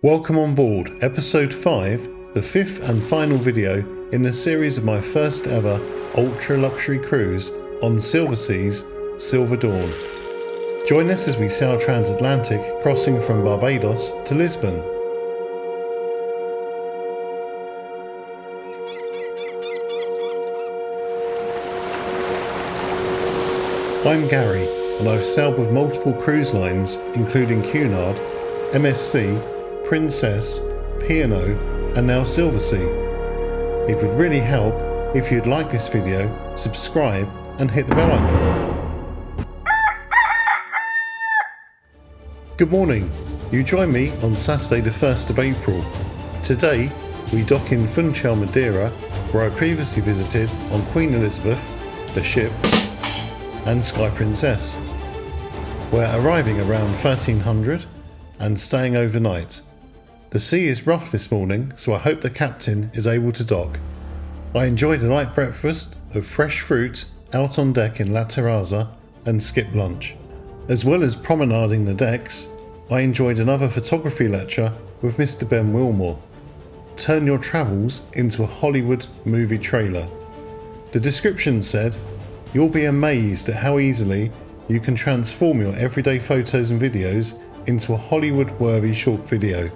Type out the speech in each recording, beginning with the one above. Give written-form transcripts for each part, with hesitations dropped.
Welcome on board episode 5, the fifth and final video in the series of my first ever ultra luxury cruise on Silversea's Silver Dawn. Join us as we sail Transatlantic, crossing from Barbados to Lisbon. I'm Gary, and I've sailed with multiple cruise lines including Cunard, MSC, Princess, P&O and now Silversea. It would really help if you'd like this video, subscribe and hit the bell icon. Good morning, you join me on Saturday the 1st of April. Today we dock in Funchal, Madeira, where I previously visited on Queen Elizabeth, the ship, and Sky Princess. We're arriving around 1300 and staying overnight. The sea is rough this morning, so I hope the captain is able to dock. I enjoyed a light breakfast of fresh fruit out on deck in Terrazzo and skipped lunch. As well as promenading the decks, I enjoyed another photography lecture with Mr. Ben Wilmore. Turn your travels into a Hollywood movie trailer. The description said, "You'll be amazed at how easily you can transform your everyday photos and videos into a Hollywood-worthy short video.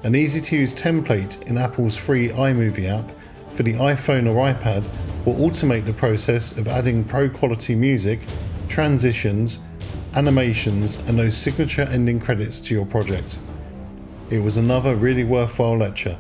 An easy-to-use template in Apple's free iMovie app for the iPhone or iPad will automate the process of adding pro-quality music, transitions, animations and those signature ending credits to your project." It was another really worthwhile lecture.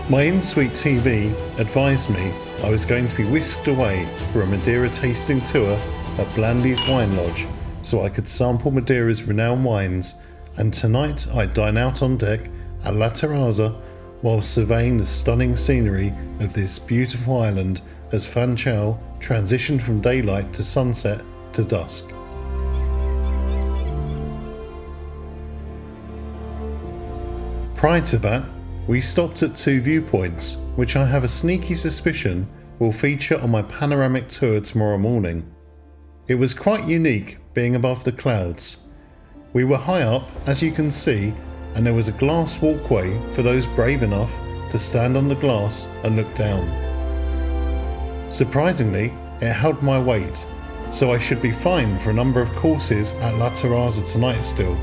My in-suite TV advised me I was going to be whisked away for a Madeira tasting tour at Blandy's Wine Lodge so I could sample Madeira's renowned wines, and tonight I'd dine out on deck at Terrazzo while surveying the stunning scenery of this beautiful island as Funchal transitioned from daylight to sunset to dusk. Prior to that, we stopped at two viewpoints, which I have a sneaky suspicion will feature on my panoramic tour tomorrow morning. It was quite unique being above the clouds. We were high up, as you can see, and there was a glass walkway for those brave enough to stand on the glass and look down. Surprisingly, it held my weight, so I should be fine for a number of courses at Terrazzo tonight still.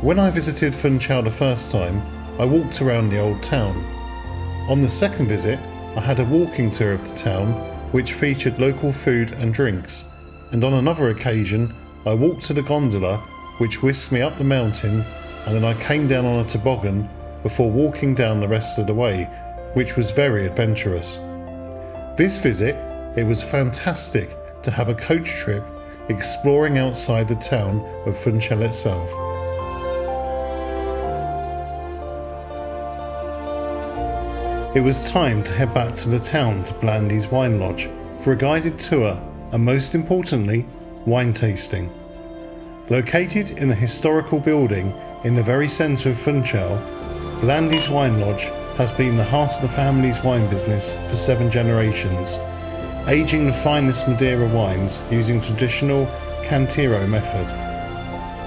When I visited Funchal the first time, I walked around the old town. On the second visit, I had a walking tour of the town which featured local food and drinks, and on another occasion I walked to the gondola which whisked me up the mountain, and then I came down on a toboggan before walking down the rest of the way, which was very adventurous. This visit, it was fantastic to have a coach trip exploring outside the town of Funchal itself. It was time to head back to the town to Blandy's Wine Lodge for a guided tour and, most importantly, wine tasting. Located in a historical building in the very centre of Funchal, Blandy's Wine Lodge has been the heart of the family's wine business for 7 generations, aging the finest Madeira wines using traditional Cantero method.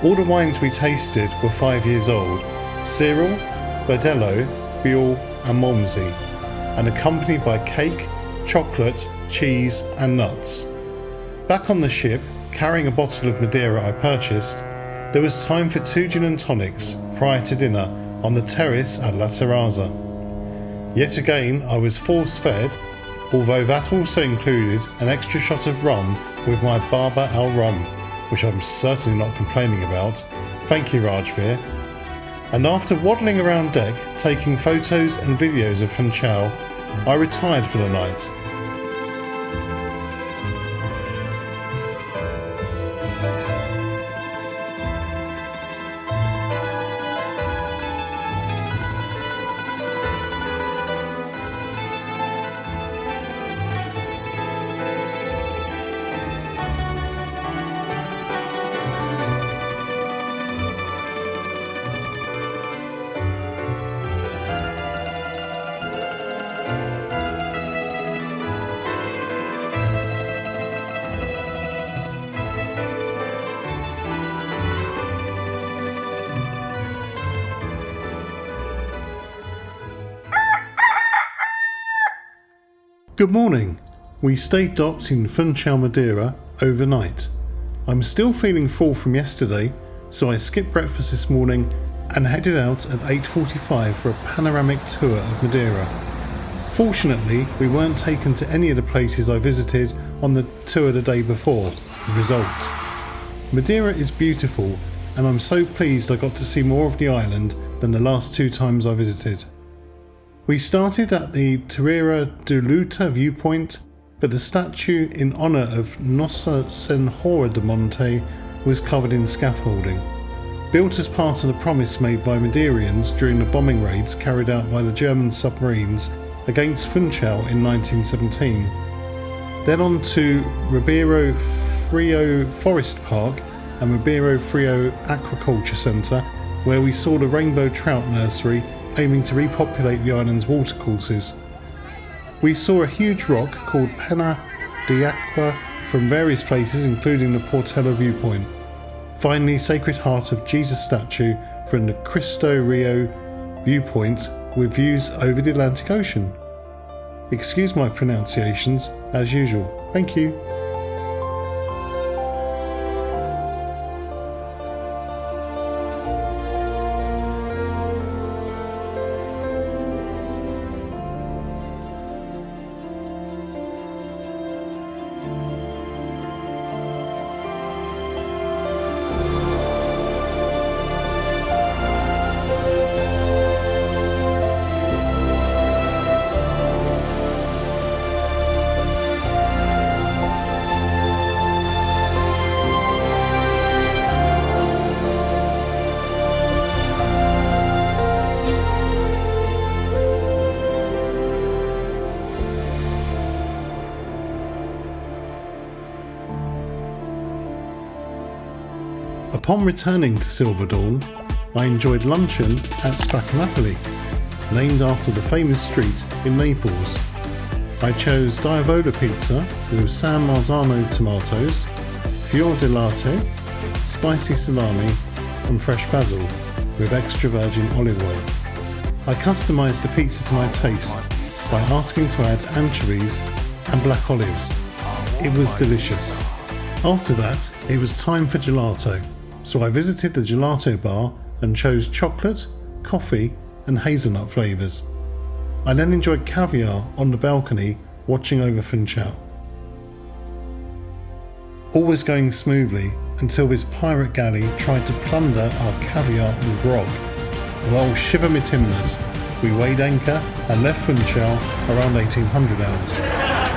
All the wines we tasted were 5 years old: Cyril, Barbados, Buell and Malmsey, and accompanied by cake, chocolate, cheese and nuts. Back on the ship, carrying a bottle of Madeira I purchased, there was time for 2 gin and tonics prior to dinner on the terrace at Terrazzo. Yet again I was force fed, although that also included an extra shot of rum with my Barba al rum, which I'm certainly not complaining about. Thank you, Rajveer. And after waddling around deck, taking photos and videos of Funchal, I retired for the night. Good morning. We stayed docked in Funchal, Madeira overnight. I'm still feeling full from yesterday, so I skipped breakfast this morning and headed out at 8:45 for a panoramic tour of Madeira. Fortunately, we weren't taken to any of the places I visited on the tour the day before. Result: Madeira is beautiful, and I'm so pleased I got to see more of the island than the last 2 times I visited. We started at the Terra de Luta viewpoint, but the statue in honour of Nossa Senhora de Monte was covered in scaffolding. Built as part of the promise made by Madeirians during the bombing raids carried out by the German submarines against Funchal in 1917. Then on to Ribeiro Frio Forest Park and Ribeiro Frio Aquaculture Centre, where we saw the Rainbow Trout Nursery aiming to repopulate the island's watercourses. We saw a huge rock called Penna de Aqua from various places, including the Portela viewpoint. Finally, Sacred Heart of Jesus statue from the Cristo Rio viewpoint with views over the Atlantic Ocean. Excuse my pronunciations as usual. Thank you. Upon returning to Silver Dawn, I enjoyed luncheon at Spaccanapoli, named after the famous street in Naples. I chose Diavola pizza with San Marzano tomatoes, fior di latte, spicy salami and fresh basil with extra virgin olive oil. I customised the pizza to my taste by asking to add anchovies and black olives. It was delicious. After that, it was time for gelato. So I visited the gelato bar and chose chocolate, coffee and hazelnut flavours. I then enjoyed caviar on the balcony watching over Funchal. All was going smoothly until this pirate galley tried to plunder our caviar and grog. Well, shiver me timbers, we weighed anchor and left Funchal around 1800 hours.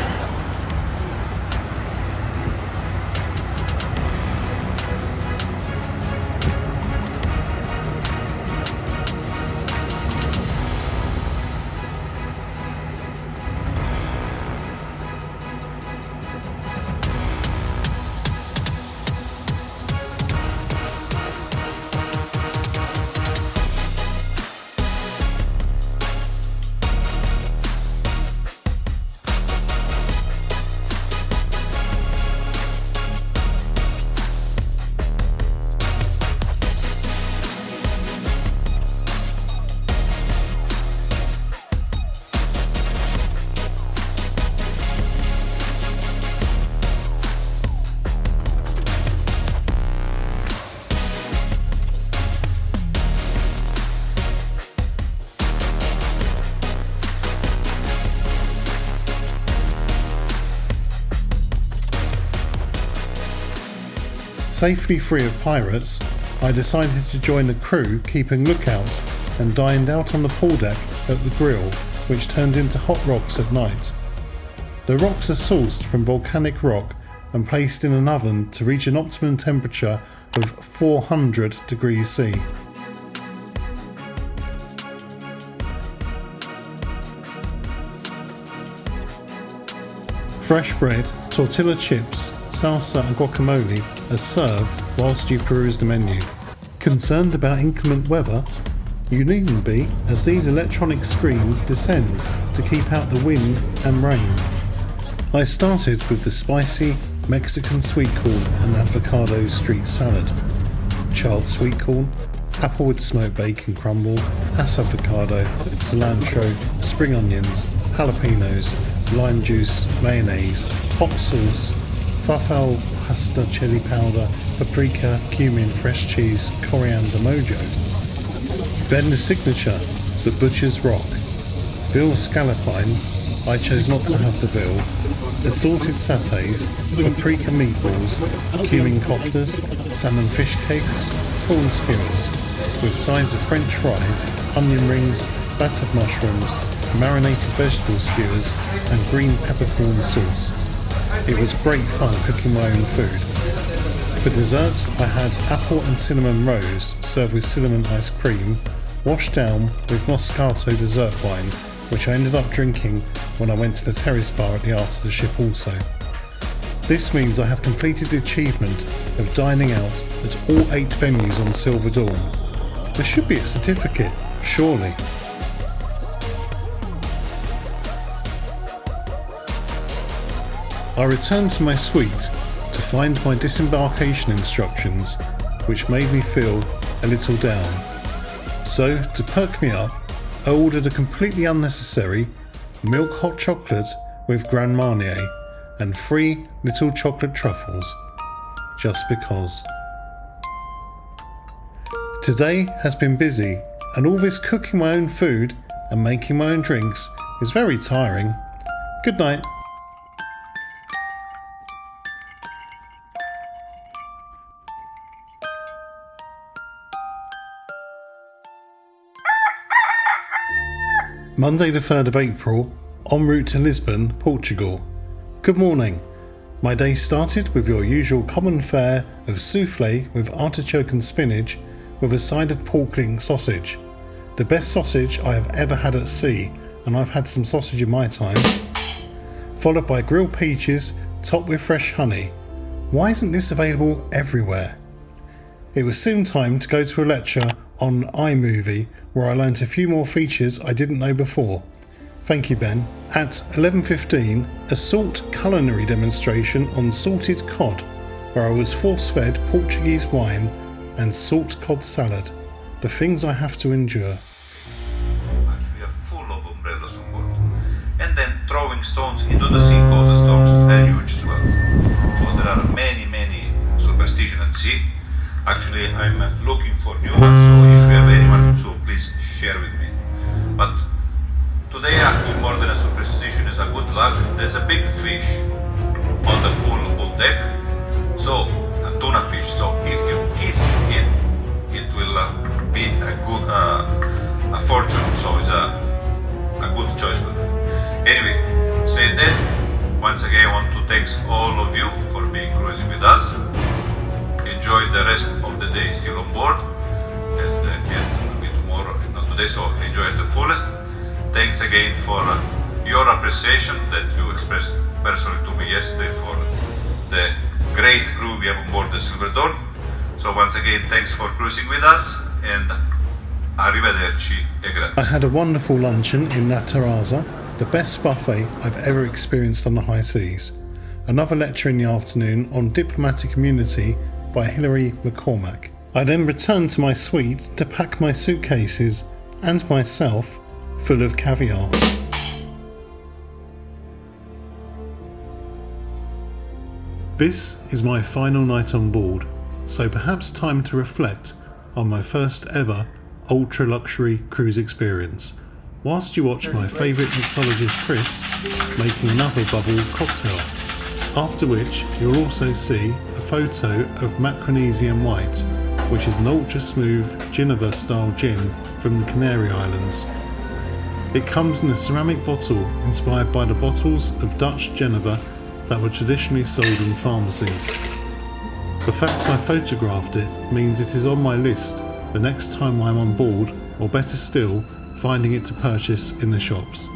Safely free of pirates, I decided to join the crew keeping lookout and dined out on the pool deck at the grill, which turns into hot rocks at night. The rocks are sourced from volcanic rock and placed in an oven to reach an optimum temperature of 400 degrees C. Fresh bread, tortilla chips, salsa and guacamole are served whilst you peruse the menu. Concerned about inclement weather? You needn't be, as these electronic screens descend to keep out the wind and rain. I started with the spicy Mexican sweet corn and avocado street salad, charred sweet corn, applewood smoked bacon crumble, hass avocado with cilantro, spring onions, jalapenos lime juice, mayonnaise, hot sauce, truffle, pasta, chili powder, paprika, cumin, fresh cheese, coriander, mojo. Then the signature, the butcher's rock. Veal scallopine, I chose not to have the veal. Assorted satay, paprika meatballs, cumin koftas, salmon fish cakes, prawn skewers, with sides of French fries, onion rings, battered mushrooms, marinated vegetable skewers, and green peppercorn sauce. It was great fun cooking my own food. For dessert, I had apple and cinnamon rose served with cinnamon ice cream, washed down with Moscato dessert wine, which I ended up drinking when I went to the terrace bar at the After the Ship also. This means I have completed the achievement of dining out at all 8 venues on Silver Dawn. There should be a certificate, surely. I returned to my suite to find my disembarkation instructions, which made me feel a little down. So, to perk me up, I ordered a completely unnecessary milk hot chocolate with Grand Marnier and 3 little chocolate truffles, just because. Today has been busy, and all this cooking my own food and making my own drinks is very tiring. Good night. Monday the 3rd of April, en route to Lisbon, Portugal. Good morning. My day started with your usual common fare of soufflé with artichoke and spinach with a side of pork link sausage. The best sausage I have ever had at sea, and I've had some sausage in my time. Followed by grilled peaches topped with fresh honey. Why isn't this available everywhere? It was soon time to go to a lecture on iMovie, where I learnt a few more features I didn't know before. Thank you, Ben. At 11:15, a salt culinary demonstration on salted cod, where I was force-fed Portuguese wine and salt cod salad. The things I have to endure. Actually, are full of umbrellas on board. And then throwing stones into the sea causes storms are huge as well. So there are many superstitions at sea. Actually, I'm looking for new ones, so if you have anyone, so please share with me. But today, actually, more than a superstition, is a good luck. There's a big fish on the pool deck, so a tuna fish. So if you kiss it, it will be a good a fortune. So it's a good choice. Anyway, say that. Once again, I want to thank all of you for being cruising with us. Enjoy the rest of the day still on board, as the end will be tomorrow and not today, so enjoy at the fullest. Thanks again for your appreciation that you expressed personally to me yesterday for the great crew we have on board the Silver Dawn. So once again, thanks for cruising with us, and arrivederci e grazie. I had a wonderful luncheon in La Terrazzo, the best buffet I've ever experienced on the high seas. Another lecture in the afternoon on diplomatic immunity by Hilary McCormack. I then returned to my suite to pack my suitcases and myself full of caviar. This is my final night on board, so perhaps time to reflect on my first ever ultra luxury cruise experience, whilst you watch my favourite mixologist Chris making another bubble cocktail, after which you'll also see a photo of Macronesian White, which is an ultra smooth Geneva style gin from the Canary Islands. It comes in a ceramic bottle inspired by the bottles of Dutch Geneva that were traditionally sold in pharmacies. The fact I photographed it means it is on my list the next time I'm on board, or better still, finding it to purchase in the shops.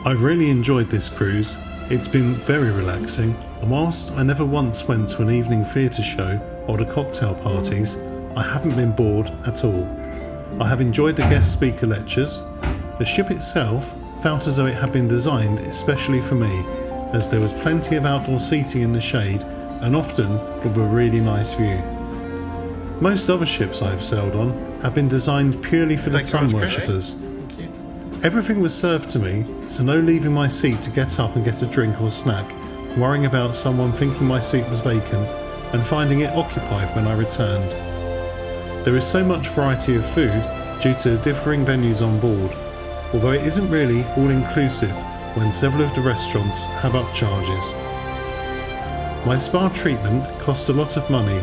I've really enjoyed this cruise. It's been very relaxing, and whilst I never once went to an evening theatre show or the cocktail parties, I haven't been bored at all. I have enjoyed the guest speaker lectures. The ship itself felt as though it had been designed especially for me, as there was plenty of outdoor seating in the shade and often with a really nice view. Most other ships I have sailed on have been designed purely for the sun worshippers. Everything was served to me, so no leaving my seat to get up and get a drink or snack, worrying about someone thinking my seat was vacant and finding it occupied when I returned. There is so much variety of food due to differing venues on board, although it isn't really all-inclusive when several of the restaurants have upcharges. My spa treatment cost a lot of money,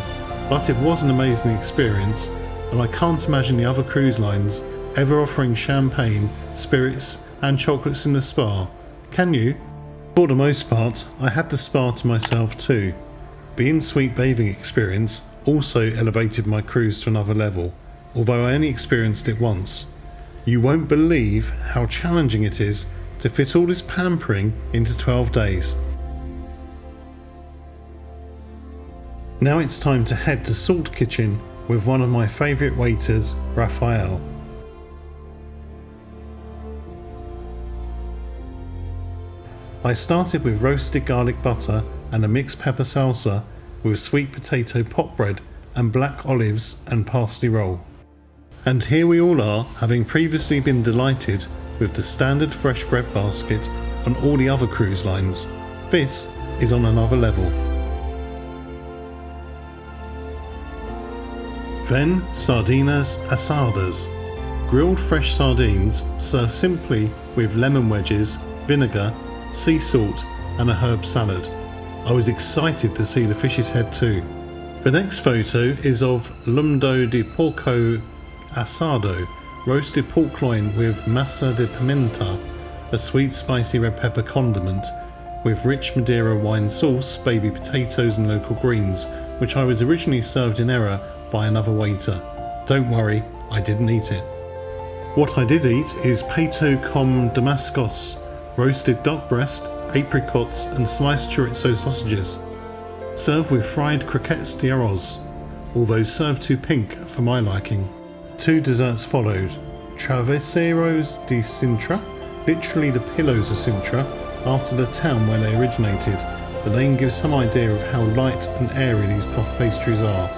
but it was an amazing experience, and I can't imagine the other cruise lines ever offering champagne, spirits and chocolates in the spa. Can you? For the most part, I had the spa to myself too. The in-suite bathing experience also elevated my cruise to another level, although I only experienced it once. You won't believe how challenging it is to fit all this pampering into 12 days. Now it's time to head to S.A.L.T kitchen with one of my favourite waiters, Raphael. I started with roasted garlic butter and a mixed pepper salsa with sweet potato pot bread and black olives and parsley roll. And here we all are, having previously been delighted with the standard fresh bread basket on all the other cruise lines. This is on another level. Then sardinas asadas. Grilled fresh sardines served simply with lemon wedges, vinegar, sea salt and a herb salad. I was excited to see the fish's head too. The next photo is of lumdo de porco asado, roasted pork loin with massa de pimenta, a sweet spicy red pepper condiment, with rich Madeira wine sauce, baby potatoes and local greens, which I was originally served in error by another waiter. Don't worry, I didn't eat it. What I did eat is peto com damascus, roasted duck breast, apricots and sliced chorizo sausages, served with fried croquettes d'arroz, although served too pink for my liking. 2 desserts followed. Travesseros de Sintra, literally the pillows of Sintra, after the town where they originated. The name gives some idea of how light and airy these puff pastries are,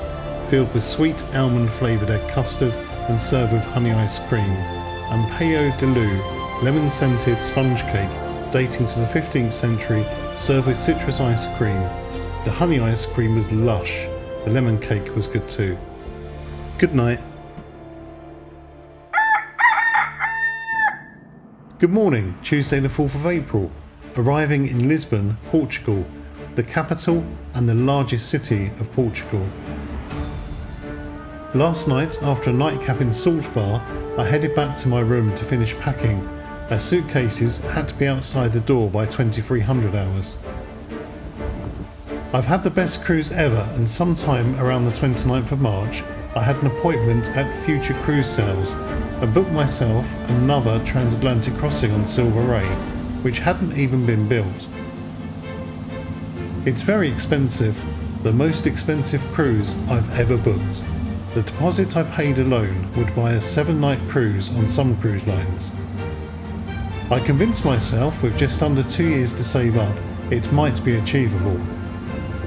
filled with sweet almond flavoured egg custard and served with honey ice cream. And Payo de Lou, lemon scented sponge cake dating to the 15th century, served with citrus ice cream. The honey ice cream was lush, the lemon cake was good too. Good night. Good morning, Tuesday the 4th of April, arriving in Lisbon, Portugal, the capital and the largest city of Portugal. Last night, after a nightcap in S.A.L.T bar, I headed back to my room to finish packing, as suitcases had to be outside the door by 2300 hours. I've had the best cruise ever, and sometime around the 29th of March, I had an appointment at Future Cruise Sales and booked myself another transatlantic crossing on Silversea, which hadn't even been built. It's very expensive, the most expensive cruise I've ever booked. The deposit I paid alone would buy a 7-night cruise on some cruise lines. I convinced myself with just under 2 years to save up, it might be achievable.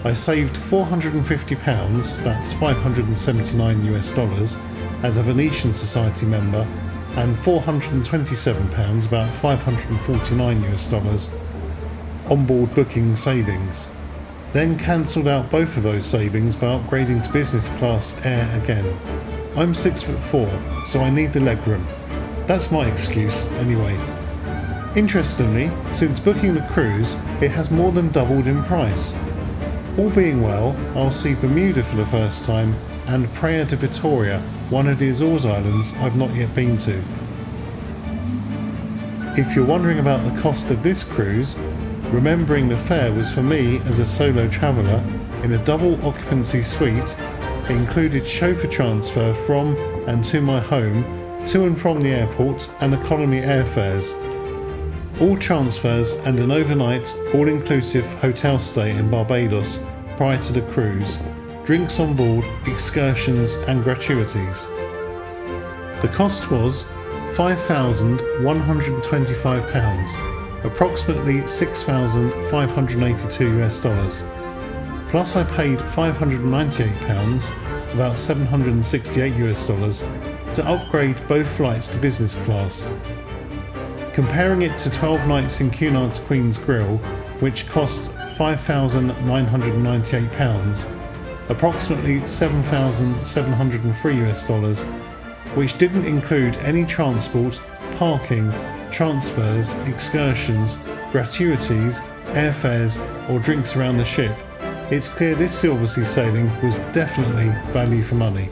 I saved £450, that's $579 as a Venetian Society member, and £427, about $549 onboard booking savings. Then cancelled out both of those savings by upgrading to business class air again. I'm 6'4", so I need the legroom. That's my excuse, anyway. Interestingly, since booking the cruise, it has more than doubled in price. All being well, I'll see Bermuda for the first time and Praia de Vitoria, one of the Azores Islands I've not yet been to. If you're wondering about the cost of this cruise, remembering the fare was for me as a solo traveller in a double occupancy suite. It included chauffeur transfer from and to my home, to and from the airport and economy airfares. All transfers and an overnight all-inclusive hotel stay in Barbados prior to the cruise, drinks on board, excursions and gratuities. The cost was £5,125, approximately $6,582, plus I paid £598, about $768 to upgrade both flights to business class. Comparing it to 12 nights in Cunard Queens Grill, which cost £5,998, approximately $7,703, which didn't include any transport, parking, transfers, excursions, gratuities, airfares or drinks around the ship, it's clear this Silversea sailing was definitely value for money.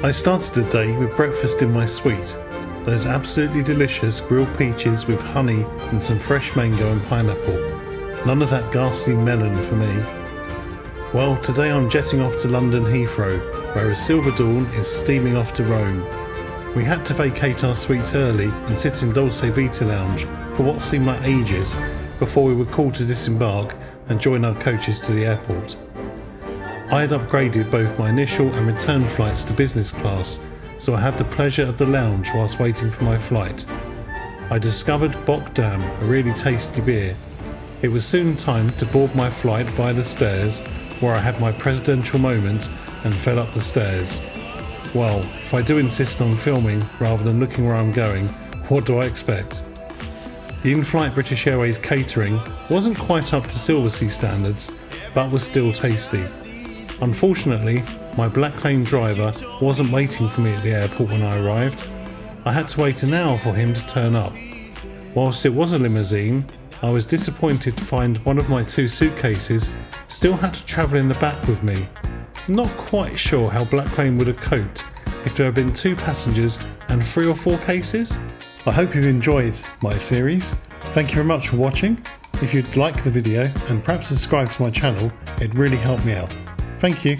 I started the day with breakfast in my suite, those absolutely delicious grilled peaches with honey and some fresh mango and pineapple. None of that ghastly melon for me. Well, today I'm jetting off to London Heathrow, where a silver dawn is steaming off to Rome. We had to vacate our suites early and sit in Dolce Vita Lounge for what seemed like ages before we were called to disembark and join our coaches to the airport. I had upgraded both my initial and return flights to business class, so I had the pleasure of the lounge whilst waiting for my flight. I discovered Bock Dam, a really tasty beer. It was soon time to board my flight via the stairs, where I had my presidential moment and fell up the stairs. Well, if I do insist on filming rather than looking where I'm going, what do I expect? The in-flight British Airways catering wasn't quite up to Silversea standards, but was still tasty. Unfortunately, my black lane driver wasn't waiting for me at the airport when I arrived. I had to wait an hour for him to turn up. Whilst it was a limousine, I was disappointed to find one of my 2 suitcases still had to travel in the back with me. Not quite sure how Black Lane would have coped if there had been 2 passengers and 3 or 4 cases. I hope you've enjoyed my series. Thank you very much for watching. If you'd like the video and perhaps subscribe to my channel, it'd really help me out. Thank you.